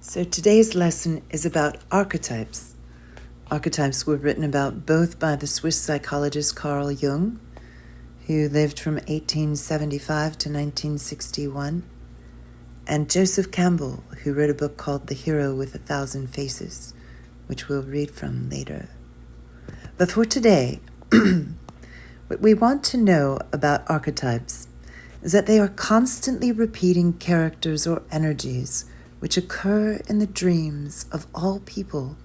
So today's lesson is about archetypes. Archetypes were written about both by the Swiss psychologist Carl Jung, who lived from 1875 to 1961, and Joseph Campbell, who wrote a book called The Hero with 1,000 Faces, which we'll read from later. But for today, what we want to know about archetypes is that they are constantly repeating characters or energies which occur in the dreams of all people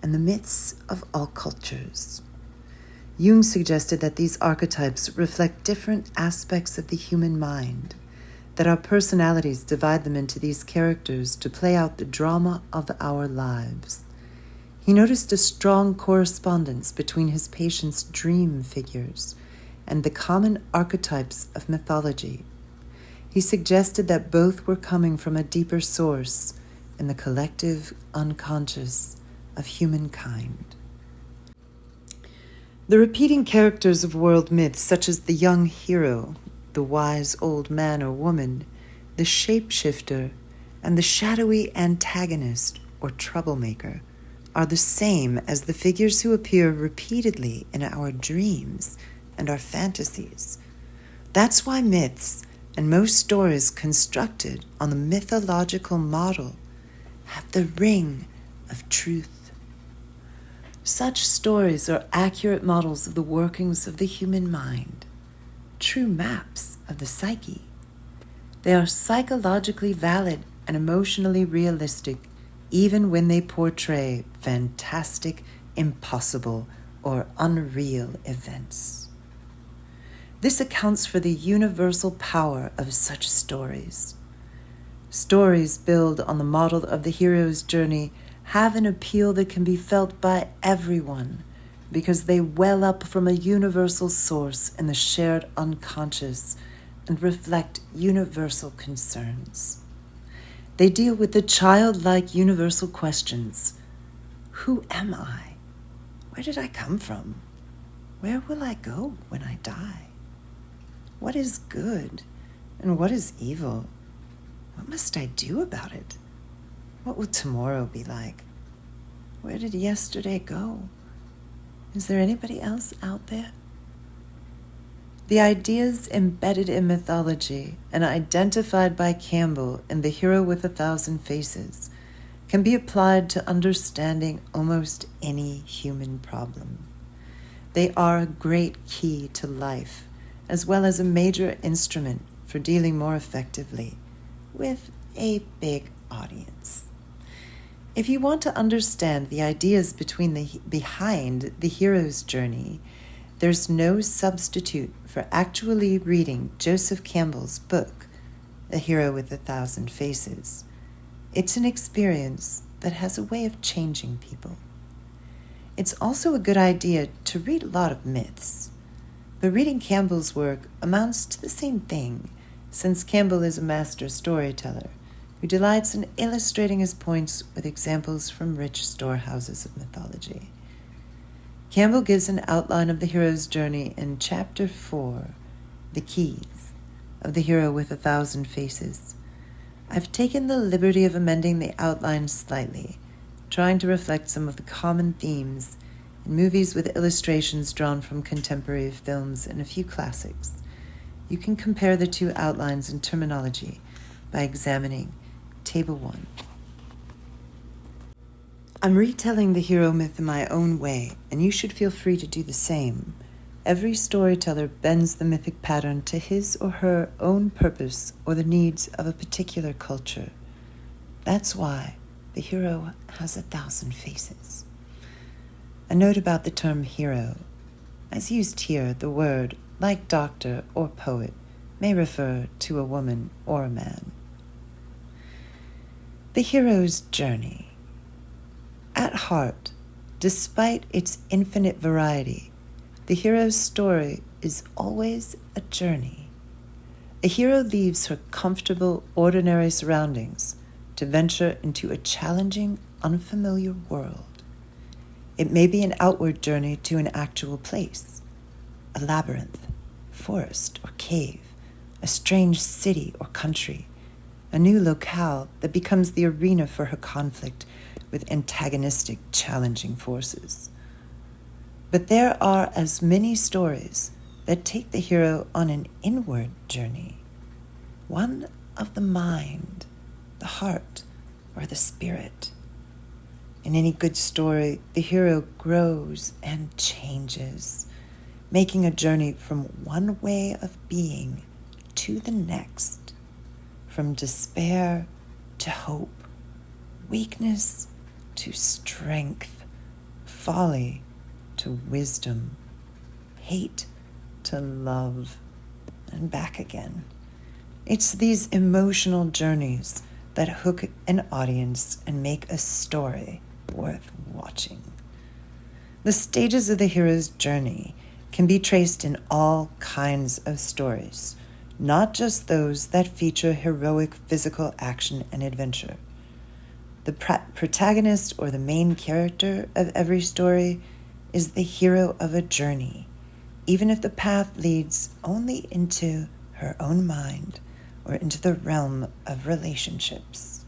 and the myths of all cultures. Jung suggested that these archetypes reflect different aspects of the human mind, that our personalities divide them into these characters to play out the drama of our lives. He noticed a strong correspondence between his patients' dream figures and the common archetypes of mythology. He suggested that both were coming from a deeper source in the collective unconscious of humankind. The repeating characters of world myths, such as the young hero, the wise old man or woman, the shapeshifter, and the shadowy antagonist or troublemaker, are the same as the figures who appear repeatedly in our dreams and our fantasies. That's why myths and most stories constructed on the mythological model have the ring of truth. Such stories are accurate models of the workings of the human mind, true maps of the psyche. They are psychologically valid and emotionally realistic, even when they portray fantastic, impossible, or unreal events. This accounts for the universal power of such stories. Stories built on the model of the hero's journey have an appeal that can be felt by everyone because they well up from a universal source in the shared unconscious and reflect universal concerns. They deal with the childlike universal questions. Who am I? Where did I come from? Where will I go when I die? What is good and what is evil? What must I do about it? What will tomorrow be like? Where did yesterday go? Is there anybody else out there? The ideas embedded in mythology and identified by Campbell in The Hero with 1,000 Faces can be applied to understanding almost any human problem. They are a great key to life, as well as a major instrument for dealing more effectively with a big audience. If you want to understand the ideas behind the hero's journey, there's no substitute for actually reading Joseph Campbell's book, The Hero with 1,000 Faces. It's an experience that has a way of changing people. It's also a good idea to read a lot of myths, but reading Campbell's work amounts to the same thing, since Campbell is a master storyteller who delights in illustrating his points with examples from rich storehouses of mythology. Campbell gives an outline of the hero's journey in Chapter 4, The Keys, of The Hero with 1,000 Faces. I've taken the liberty of amending the outline slightly, trying to reflect some of the common themes in movies with illustrations drawn from contemporary films and a few classics. You can compare the two outlines in terminology by examining Table 1. I'm retelling the hero myth in my own way, and you should feel free to do the same. Every storyteller bends the mythic pattern to his or her own purpose or the needs of a particular culture. That's why the hero has 1,000 faces. A note about the term hero. As used here, the word, like doctor or poet, may refer to a woman or a man. The hero's journey. At heart, despite its infinite variety, the hero's story is always a journey. A hero leaves her comfortable, ordinary surroundings to venture into a challenging, unfamiliar world. It may be an outward journey to an actual place, a labyrinth, forest, or cave, a strange city or country, a new locale that becomes the arena for her conflict with antagonistic, challenging forces. But there are as many stories that take the hero on an inward journey, one of the mind, the heart, or the spirit. In any good story, the hero grows and changes, making a journey from one way of being to the next, from despair to hope, weakness to strength, folly to wisdom, hate to love, and back again. It's these emotional journeys that hook an audience and make a story worth watching. The stages of the hero's journey can be traced in all kinds of stories, not just those that feature heroic physical action and adventure. The protagonist or the main character of every story is the hero of a journey, even if the path leads only into her own mind or into the realm of relationships.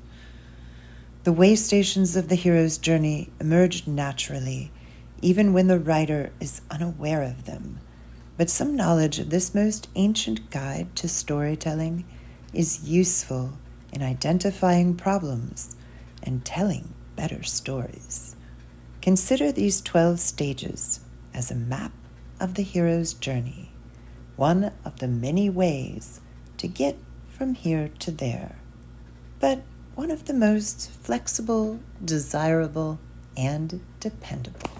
The way stations of the hero's journey emerge naturally, even when the writer is unaware of them. But some knowledge of this most ancient guide to storytelling is useful in identifying problems and telling better stories. Consider these 12 stages as a map of the hero's journey, one of the many ways to get from here to there, but one of the most flexible, desirable, and dependable.